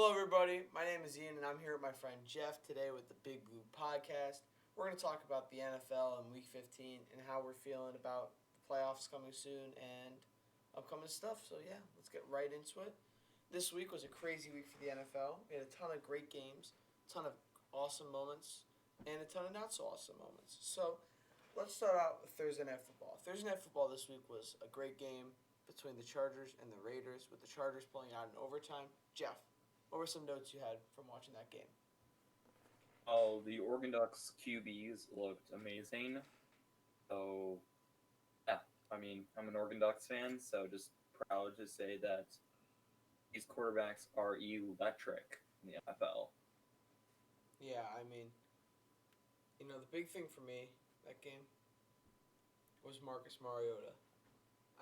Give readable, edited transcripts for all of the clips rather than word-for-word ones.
Hello, everybody. My name is Ian, and I'm here with my friend Jeff today with the Big Blue podcast. We're going to talk about the NFL in Week 15 and how we're feeling about the playoffs coming soon and upcoming stuff. So, yeah, let's get right into it. This week was a crazy week for the NFL. We had a ton of great games, a ton of awesome moments, and a ton of not so awesome moments. So, let's start out with Thursday Night Football. Thursday Night Football this week was a great game between the Chargers and the Raiders, with the Chargers pulling out in overtime. Jeff, what were some notes you had from watching that game? Oh, the Oregon Ducks QBs looked amazing. So, yeah, I'm an Oregon Ducks fan, so just proud to say that these quarterbacks are electric in the NFL. Yeah, the big thing for me that game was Marcus Mariota.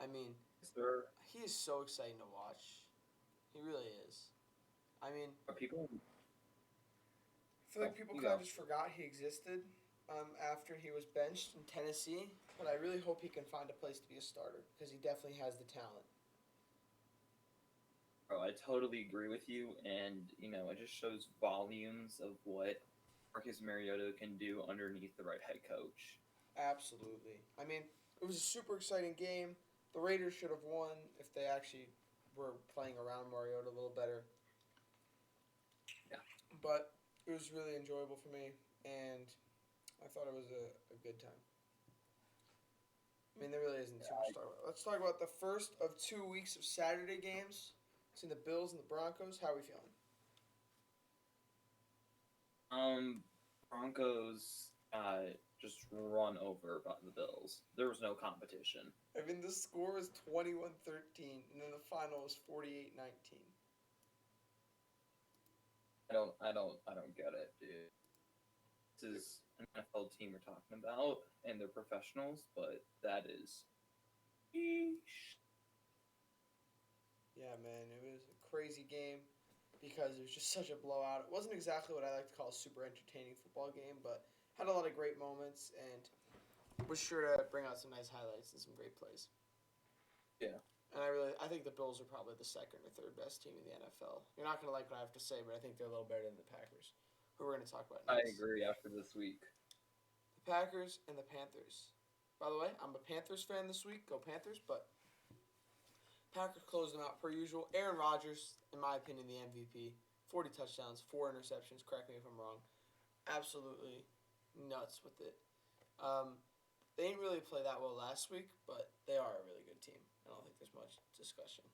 I mean, Sir, he is so exciting to watch. He really is. I mean, are people? I feel like Oh, people you kind of go. just forgot he existed after he was benched in Tennessee, but I really hope he can find a place to be a starter because he definitely has the talent. Bro, I totally agree with you, and it just shows volumes of what Marcus Mariota can do underneath the right head coach. Absolutely. It was a super exciting game. The Raiders should have won if they actually were playing around Mariota a little better. Yeah, But it was really enjoyable for me, and I thought it was a good time. There really isn't too much to talk about. Let's talk about the first of 2 weeks of Saturday games between the Bills and the Broncos. How are we feeling? um, Broncos just run over by the Bills. There was no competition. The score was 21-13, and then the final was 48-19. I don't get it, dude. This is an NFL team we're talking about, and they're professionals, but that is, yeesh. Yeah, man, it was a crazy game because it was just such a blowout. It wasn't exactly what I like to call a super entertaining football game, but had a lot of great moments and was sure to bring out some nice highlights and some great plays. Yeah, And I think the Bills are probably the second or third best team in the NFL. You're not gonna like what I have to say, but I think they're a little better than the Packers, who we're gonna talk about I next. agree. After this week, The Packers and the Panthers. By the way, I'm a Panthers fan this week. Go Panthers! But Packers closed them out per usual. Aaron Rodgers, in my opinion, the MVP. 40 touchdowns, 4 interceptions. Correct me if I'm wrong. Absolutely nuts with it. Um, they didn't really play that well last week, but they are a really good team. I don't think there's much discussion.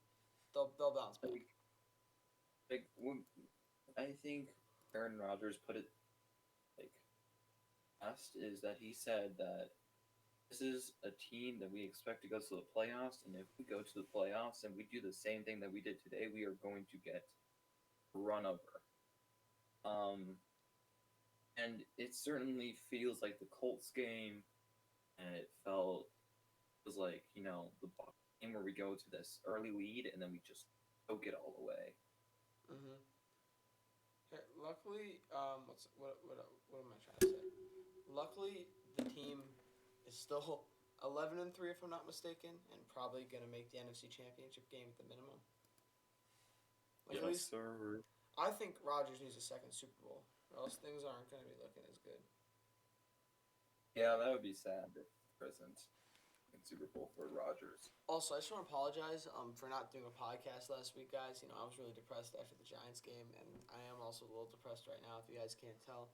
They'll bounce back. like, I think Aaron Rodgers put it like best is that he said that this is a team that we expect to go to the playoffs, and if we go to the playoffs and we do the same thing that we did today, we are going to get run over. Um, and it certainly feels like the Colts game, and it was like the Bucs game where we go to this early lead and then we just choke it all the way. Mm-hmm. Luckily, what am I trying to say? Luckily, the team is still 11-3 if I'm not mistaken, and probably gonna make the NFC Championship game at the minimum. Like at Yes, least sir. I think Rodgers needs a second Super Bowl, or else things aren't gonna be looking as good. Yeah, that would be sad if there isn't a Super Bowl for Rodgers. Also, I just want to apologize for not doing a podcast last week, guys. I was really depressed after the Giants game, and I am also a little depressed right now, if you guys can't tell.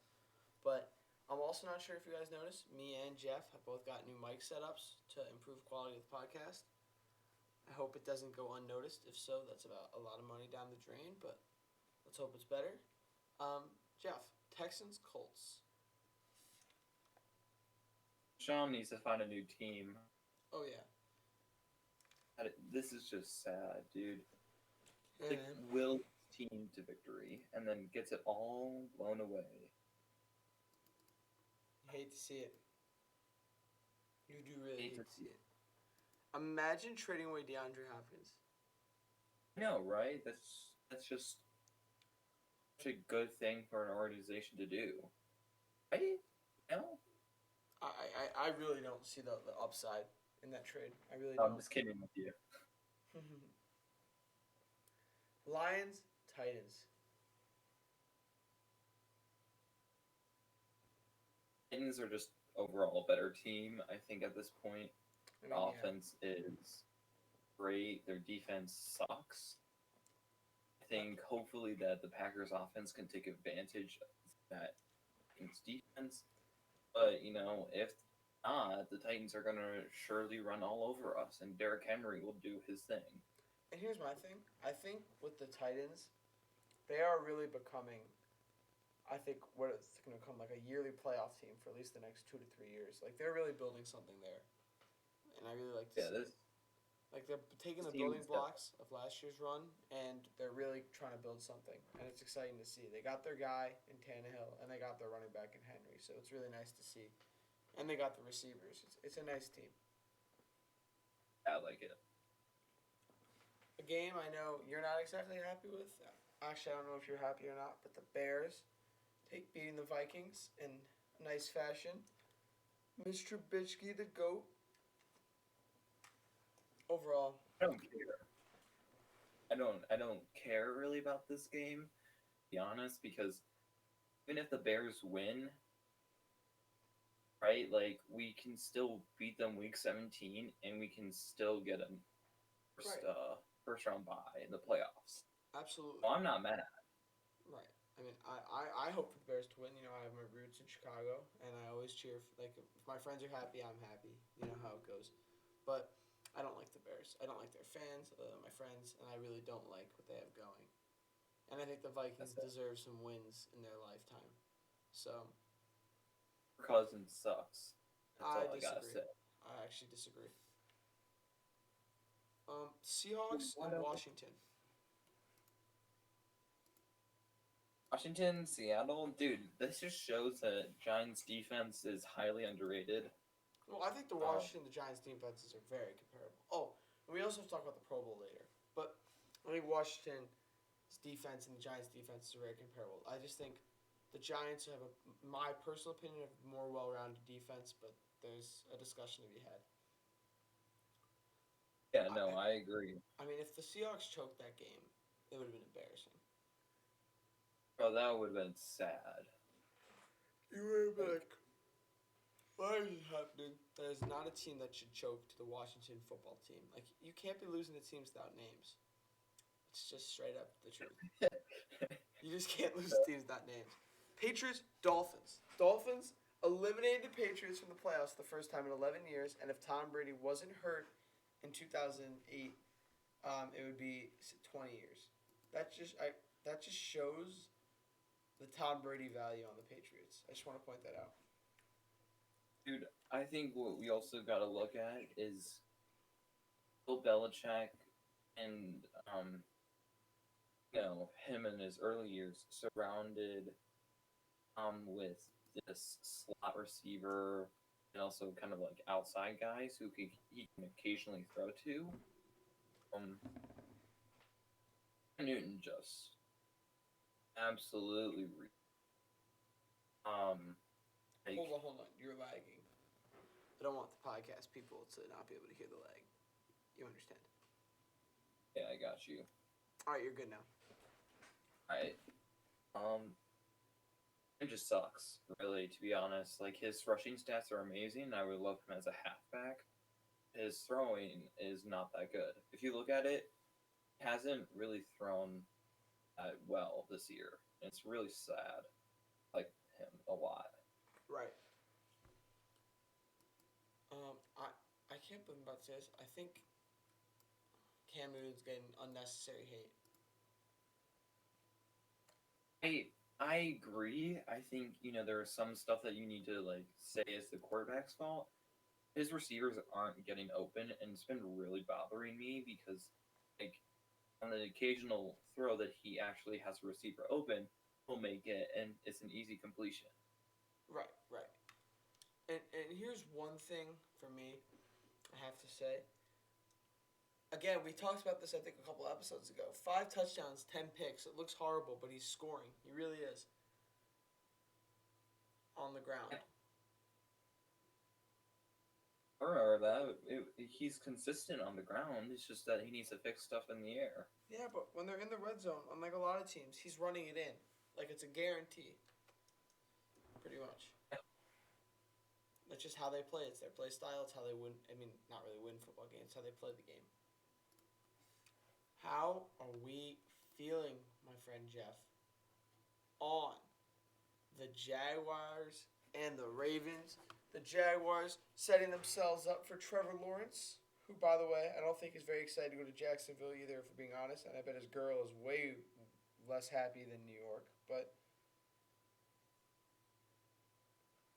But I'm also not sure if you guys noticed, me and Jeff have both got new mic setups to improve quality of the podcast. I hope it doesn't go unnoticed. If so, that's about a lot of money down the drain, but let's hope it's better. Um, Jeff, Texans, Colts. Sean needs to find a new team. Oh, yeah. This is just sad, dude. Yeah, Like man. will team to victory and then gets it all blown away. You hate to see it. You do really Hate to hate to see see it. it. Imagine trading away DeAndre Hopkins. I know, right? That's just such a good thing for an organization to do, right? No, I really don't see the upside in that trade. I really I'm don't. just kidding with you. Lions, Titans. Titans are just overall a better team. I think at this point, I their mean, yeah. offense is great. Their defense sucks. I think hopefully that the Packers offense can take advantage of that Titans defense. But if not, the Titans are gonna surely run all over us, and Derrick Henry will do his thing. And here's my thing. I think with the Titans, they are really becoming, I think, what it's going to become like a yearly playoff team for at least the next 2 to 3 years. Like, they're really building something there. And I really like to Yeah, see it. Like, they're taking this the team building is blocks of last year's run, and they're really trying to build something. And it's exciting to see. They got their guy in Tannehill, and they got their running back in Henry. So it's really nice to see. And they got the receivers. It's a nice team. I like it. A game I know you're not exactly happy with. Actually, I don't know if you're happy or not, but the Bears beating the Vikings in nice fashion. Mr. Trubisky, the GOAT. Overall, I don't care. I don't care really about this game, to be honest, because even if the Bears win, right, like we can still beat them week 17 and we can still get a first right. first round bye in the playoffs. Absolutely. Well, I'm not mad. Right. I mean, I hope for the Bears to win. You know, I have my roots in Chicago, and I always cheer. Like, if my friends are happy, I'm happy. You know how it goes. But I don't like the Bears. I don't like their fans, my friends, and I really don't like what they have going. And I think the Vikings That's it. deserve some wins in their lifetime. So Cousins sucks. That's I all I gotta disagree. say. I actually disagree. Seahawks Why and don't Washington. Washington, Seattle, dude, this just shows that Giants defense is highly underrated. Well, I think the Um, Washington and the Giants defenses are very comparable. Oh, and we also have to talk about the Pro Bowl later. But I think Washington's defense and the Giants' defense are very comparable. I just think the Giants have, my personal opinion, have more well-rounded defense, but there's a discussion to be had. yeah, no, I, I agree. I mean, if the Seahawks choked that game, it would have been embarrassing. Bro, that would have been sad. You would have been Like, like, why is this happening? That is not a team that should choke to the Washington football team. Like, you can't be losing to teams without names. It's just straight up the truth. You just can't lose to teams without names. Patriots, Dolphins. Dolphins eliminated the Patriots from the playoffs the first time in 11 years, and if Tom Brady wasn't hurt in 2008, it would be 20 years. That just shows the Tom Brady value on the Patriots. I just want to point that out. dude, I think what we also got to look at is Bill Belichick and him in his early years surrounded with this slot receiver and also kind of like outside guys he can occasionally throw to. Um, Newton just absolutely like Hold on. You're lagging. I don't want the podcast people to not be able to hear the lag. You understand? yeah, I got you. All right, you're good now. All right. It just sucks, really, to be honest. Like, his rushing stats are amazing. I would love him as a halfback. His throwing is not that good. If you look at it, he hasn't really thrown that well this year. It's really sad. Like him a lot. Right. I can't believe I'm about to say this. I think Cam Newton's getting unnecessary hate. I agree. I think there is some stuff that you need to like say is the quarterback's fault. His receivers aren't getting open, and it's been really bothering me because, like, on the occasional throw that he actually has a receiver open, he'll make it, and it's an easy completion. Right, right. And here's one thing for me, I have to say. Again, we talked about this I think a couple episodes ago. 5 touchdowns, 10 picks. It looks horrible, but he's scoring. He really is. On the ground. Or that he's consistent on the ground. It's just that he needs to fix stuff in the air. Yeah, but when they're in the red zone, unlike a lot of teams, he's running it in. Like it's a guarantee. Pretty much. That's just how they play. It's their play style. It's how they win. I mean, not really win football games. It's how they play the game. How are we feeling, my friend Jeff, on the Jaguars and the Ravens? The Jaguars setting themselves up for Trevor Lawrence, who, by the way, I don't think is very excited to go to Jacksonville either, if we're being honest. And I bet his girl is way less happy than New York. But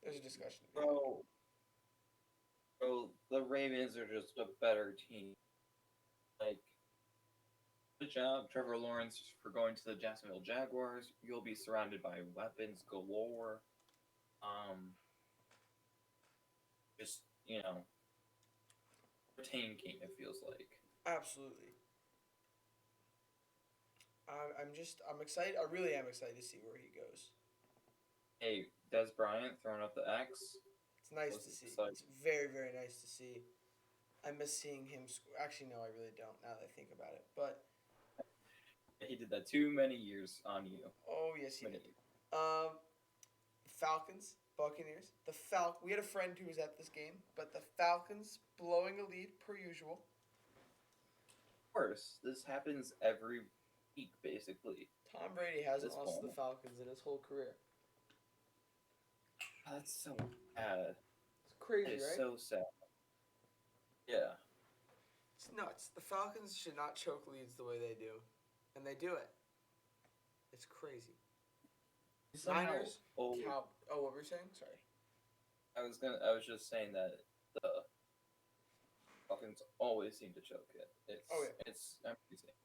there's a discussion to be had. Bro, the Ravens are just a better team. Like, good job, Trevor Lawrence, for going to the Jacksonville Jaguars. You'll be surrounded by weapons galore. Just, retain game, it feels like. Absolutely. I'm excited. I really am excited to see where he goes. Hey, Des Bryant throwing up the X. It's nice to see. It's very, very nice to see. I miss seeing him score. Actually, no, I really don't. Now that I think about it, but he did that too many years on you. Oh yes, he did. Falcons, Buccaneers. We had a friend who was at this game, but the Falcons blowing a lead per usual. Of course, this happens every week, basically. Tom Brady hasn't lost to the Falcons in his whole career. That's so bad. It's crazy, it's right? So sad. Yeah. It's nuts. The Falcons should not choke leads the way they do, and they do it. It's crazy. Niners. Oh, what were you saying? Sorry. I was just saying that the Falcons always seem to choke it. It's amazing.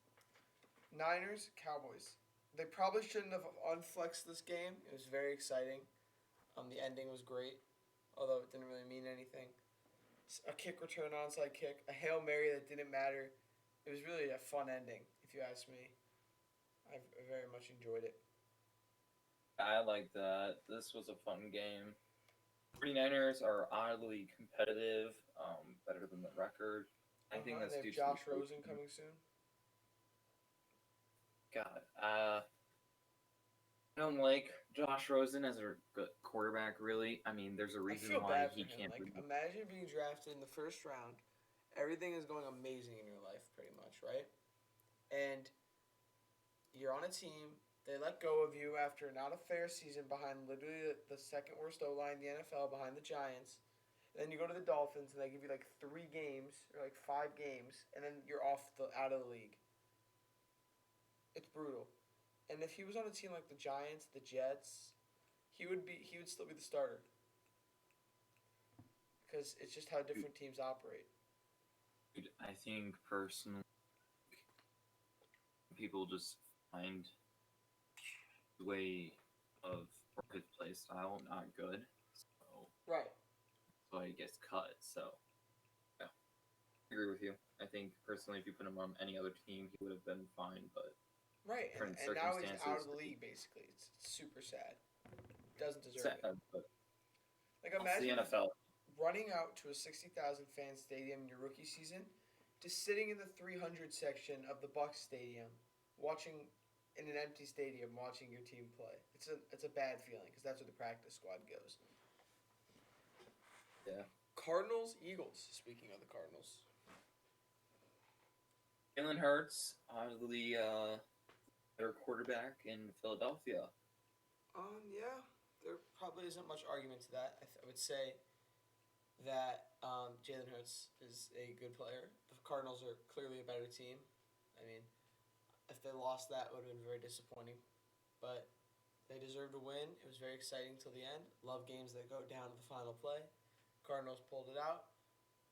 Niners, Cowboys. They probably shouldn't have unflexed this game. It was very exciting. The ending was great, although it didn't really mean anything. A kick return, onside kick, a Hail Mary that didn't matter. It was really a fun ending, if you ask me. I very much enjoyed it. I like that. This was a fun game. 49ers are oddly competitive, better than the record. I think that's due to Josh Rosen coming soon. God, I don't like Josh Rosen as a good quarterback, really. I mean, there's a reason why he can't. Imagine being drafted in the first round. Everything is going amazing in your life, pretty much, right? And you're on a team. They let go of you after not a fair season behind literally the second worst O-line in the NFL, behind the Giants. And then you go to the Dolphins, and they give you like 3 games or like 5 games, and then you're out of the league. It's brutal. And if he was on a team like the Giants, the Jets, he would still be the starter. Because it's just how different teams operate. Dude, I think personally, people just find the way of his play style not good. Right. So he gets cut. So, yeah, I agree with you. I think personally, if you put him on any other team, he would have been fine. But right, and now he's out of the league. Basically, it's super sad. Doesn't deserve it. But like imagine the NFL running out to a 60,000 fan stadium in your rookie season, to sitting in the 300 section of the Bucs stadium, watching in an empty stadium, watching your team play. It's a bad feeling because that's where the practice squad goes. Yeah. Cardinals, Eagles. Speaking of the Cardinals, Jalen Hurts, oddly better quarterback in Philadelphia. Yeah, there probably isn't much argument to that. I would say that Jalen Hurts is a good player. The Cardinals are clearly a better team. I mean, if they lost, that would have been very disappointing. But they deserved to win. It was very exciting till the end. Love games that go down to the final play. Cardinals pulled it out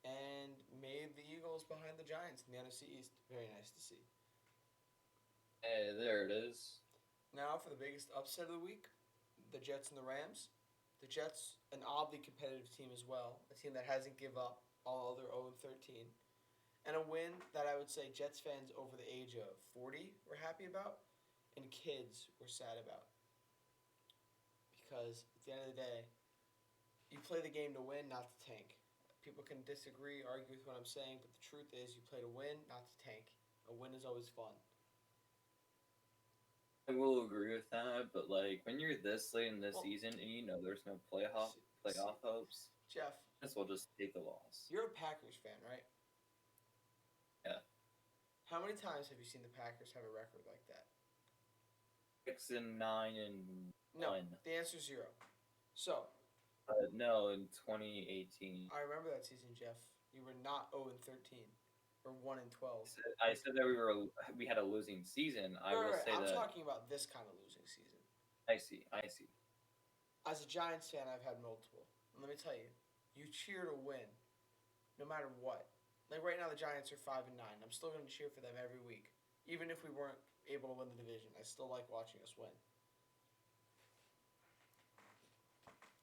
and made the Eagles behind the Giants in the NFC East. Very nice to see. Hey, there it is. Now for the biggest upset of the week, the Jets and the Rams. The Jets, an oddly competitive team as well, a team that hasn't give up, all their 0-13. And a win that I would say Jets fans over the age of 40 were happy about, and kids were sad about. Because at the end of the day, you play the game to win, not to tank. People can disagree, argue with what I'm saying, but the truth is you play to win, not to tank. A win is always fun. I will agree with that, but like when you're this late in the season and you know there's no playoff playoff hopes. Jeff, As well just take the loss. you're a Packers fan, right? Yeah. How many times have you seen the Packers have a record like that? 6-9 and No, 1. the answer is 0. So, No, in 2018. I remember that season, Jeff. You were not 0-13 or 1-12. I said that we had a losing season. I will say I'm that. talking about this kind of losing season. I see. As a Giants fan, I've had multiple. And let me tell you, you cheer to win, no matter what. Like right now, the Giants are 5-9. I'm still going to cheer for them every week, even if we weren't able to win the division. I still like watching us win.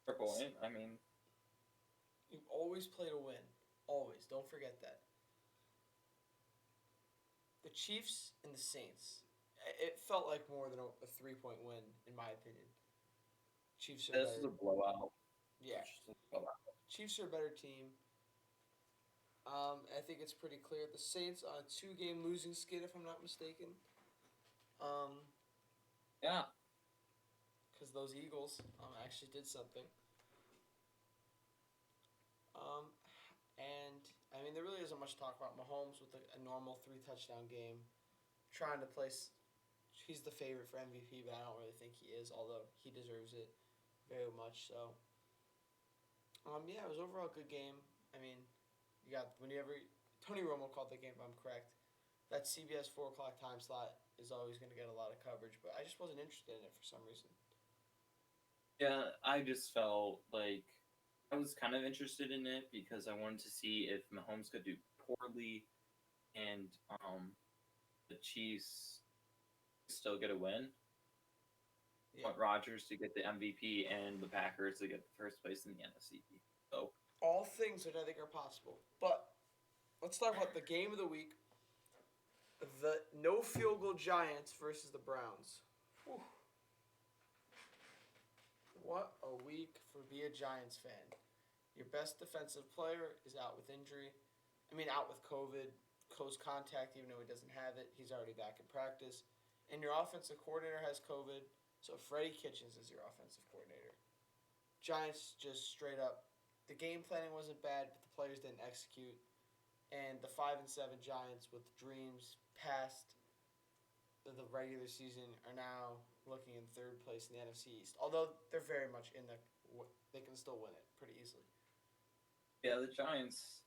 Fair point. I mean, You always play to win. Always. Don't forget that. The Chiefs and the Saints. It felt like more than a 3-point win, in my opinion. Chiefs are this is a blowout. Yeah. Just a blowout. Chiefs are a better team. I think it's pretty clear. The Saints on a 2-game losing skid, if I'm not mistaken. Yeah. Because those Eagles actually did something. And, I mean, there really isn't much to talk about. Mahomes with a normal 3-touchdown game. Trying to place... He's the favorite for MVP, but I don't really think he is, although he deserves it very much so. Yeah, it was overall a good game. I mean, Tony Romo called the game, if I'm correct. That CBS 4 o'clock time slot is always going to get a lot of coverage, but I just wasn't interested in it for some reason. Yeah, I just felt like I was kind of interested in it because I wanted to see if Mahomes could do poorly and the Chiefs still get a win. Yeah. Want Rodgers to get the MVP and the Packers to get the first place in the NFC. So All things that I think are possible. But let's talk about the game of the week. The no field goal Giants versus the Browns. Whew. What a week for be a Giants fan. Your best defensive player is out with injury. Out with COVID, close contact, even though he doesn't have it. He's already back in practice. And your offensive coordinator has COVID. So Freddie Kitchens is your offensive coordinator. Giants just straight up. The game planning wasn't bad, but the players didn't execute. And the 5-7 Giants with dreams past the regular season are now looking in third place in the NFC East. Although they're very much they can still win it pretty easily. yeah, the Giants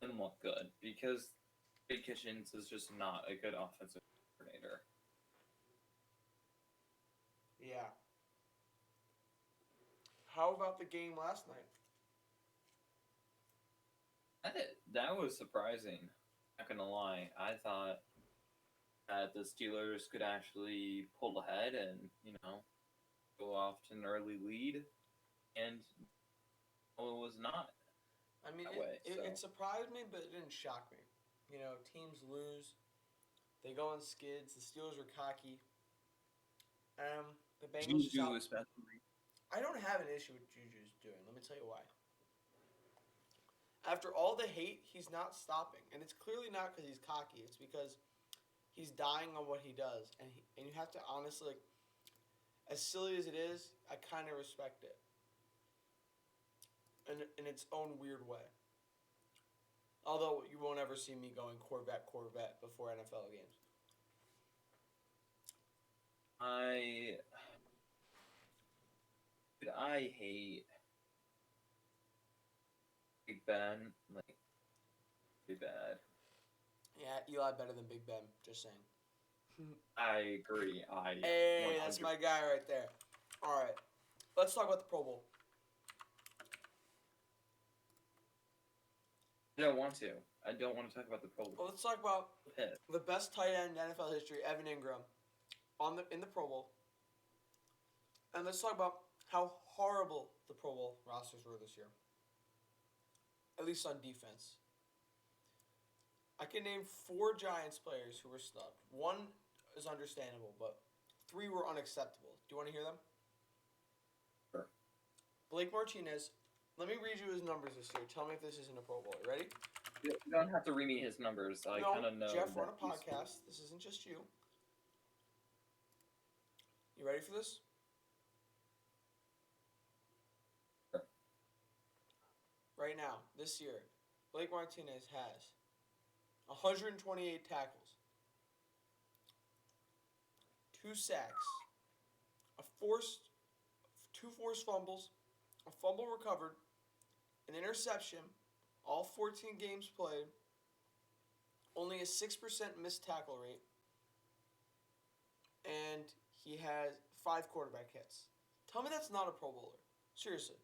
didn't look good because Big Kitchens is just not a good offensive coordinator. Yeah. How about the game last night? That was surprising. Not gonna lie, I thought that the Steelers could actually pull ahead and go off to an early lead, and it was not. It surprised me, but it didn't shock me. Teams lose, they go on skids. The Steelers are cocky. The Bengals. Juju especially. I don't have an issue with Juju's doing. Let me tell you why. After all the hate, he's not stopping, and it's clearly not because he's cocky. It's because he's dying on what he does, and you have to honestly, as silly as it is, I kind of respect it. In its own weird way. Although you won't ever see me going Corvette before NFL games. I hate Big Ben, pretty bad. Yeah, Eli better than Big Ben, just saying. I agree. Hey, that's my guy right there. Alright, let's talk about the Pro Bowl. I don't want to talk about the Pro Bowl. Well, let's talk about the best tight end in NFL history, Evan Ingram, in the Pro Bowl. And let's talk about how horrible the Pro Bowl rosters were this year. At least on defense. I can name 4 Giants players who were snubbed. 1 is understandable, but 3 were unacceptable. Do you want to hear them? Sure. Blake Martinez. Let me read you his numbers this year. Tell me if this isn't a Pro Bowl. You ready? You don't have to read me his numbers. I kind of know. Jeff, we're on a podcast. This isn't just you. You ready for this? Sure. right now, this year, Blake Martinez has 128 tackles, 2 sacks, a forced, 2 forced fumbles, a fumble recovered, an interception, all 14 games played, only a 6% missed tackle rate, and he has 5 quarterback hits. Tell me that's not a Pro Bowler. Seriously.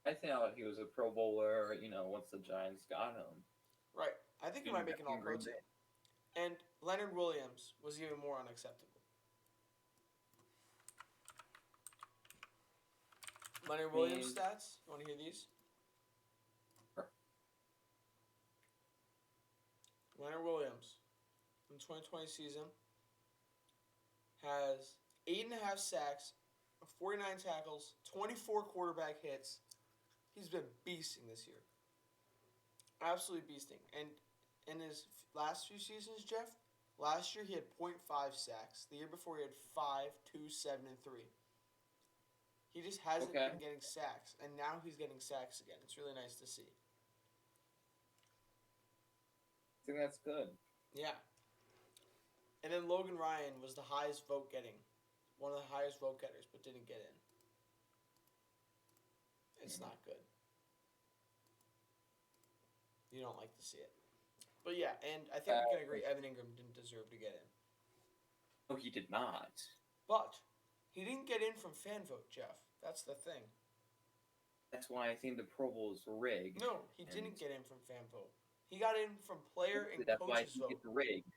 I thought he was a Pro Bowler, once the Giants got him. Right. I think he might make an All-Pro team. And Leonard Williams was even more unacceptable. Leonard Williams stats. You want to hear these? Sure. Leonard Williams, in the 2020 season, has 8.5 sacks, 49 tackles, 24 quarterback hits. He's been beasting this year. Absolutely beasting. And in his last few seasons, Jeff, last year he had 0.5 sacks. The year before he had 5, 2, 7, and 3. He just hasn't been getting sacks, and now he's getting sacks again. It's really nice to see. I think that's good. Yeah. And then Logan Ryan was the highest vote getting, one of the highest vote getters, but didn't get in. It's not good. You don't like to see it. But yeah, and I think we can agree Evan Ingram didn't deserve to get in. No, he did not. But he didn't get in from fan vote, Jeff. That's the thing. That's why I think the Pro Bowl is rigged. No, he didn't get in from fan vote. He got in from player and that's coaches why I think vote. it's rigged.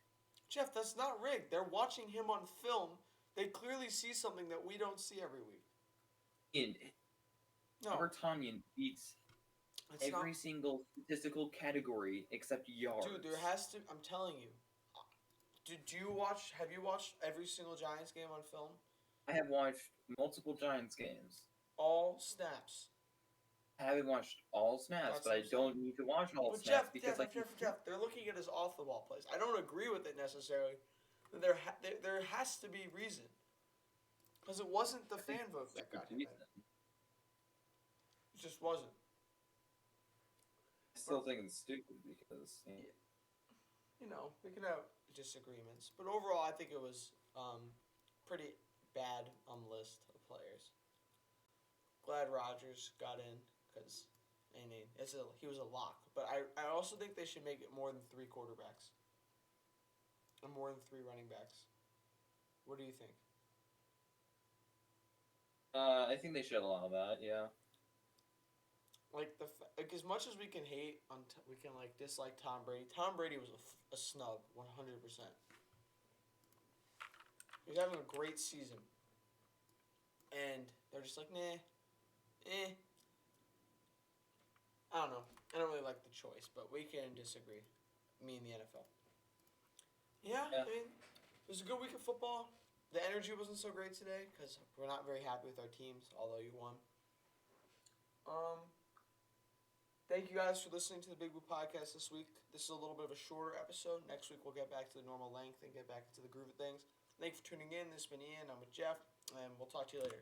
Jeff, that's not rigged. They're watching him on film. They clearly see something that we don't see every week. Robert Tonyan beats every single statistical category except yards. Dude, there has to. I'm telling you. Have you watched every single Giants game on film? I have watched multiple Giants games. All snaps. I haven't watched all snaps, but I don't need to watch all snaps because Jeff, they're looking at his off the ball plays. I don't agree with it necessarily. There has to be reason, because it wasn't the fan vote that got him in. It just wasn't. I still think it's stupid because we can have disagreements, but overall, I think it was pretty bad on the list of players. Glad Rodgers got in. Because, he was a lock. But I also think they should make it more than 3 quarterbacks. And more than 3 running backs. What do you think? I think they should allow that, yeah. Like, as much as we can hate, we can, dislike Tom Brady. Tom Brady was a snub, 100%. He was having a great season. And they're just like, nah, I don't know. I don't really like the choice, but we can disagree. Me and the NFL. Yeah. I mean, it was a good week of football. The energy wasn't so great today because we're not very happy with our teams, although you won. Thank you guys for listening to the Big Blue Podcast this week. This is a little bit of a shorter episode. Next week we'll get back to the normal length and get back into the groove of things. Thank you for tuning in. This has been Ian. I'm with Jeff, and we'll talk to you later.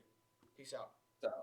Peace out. So.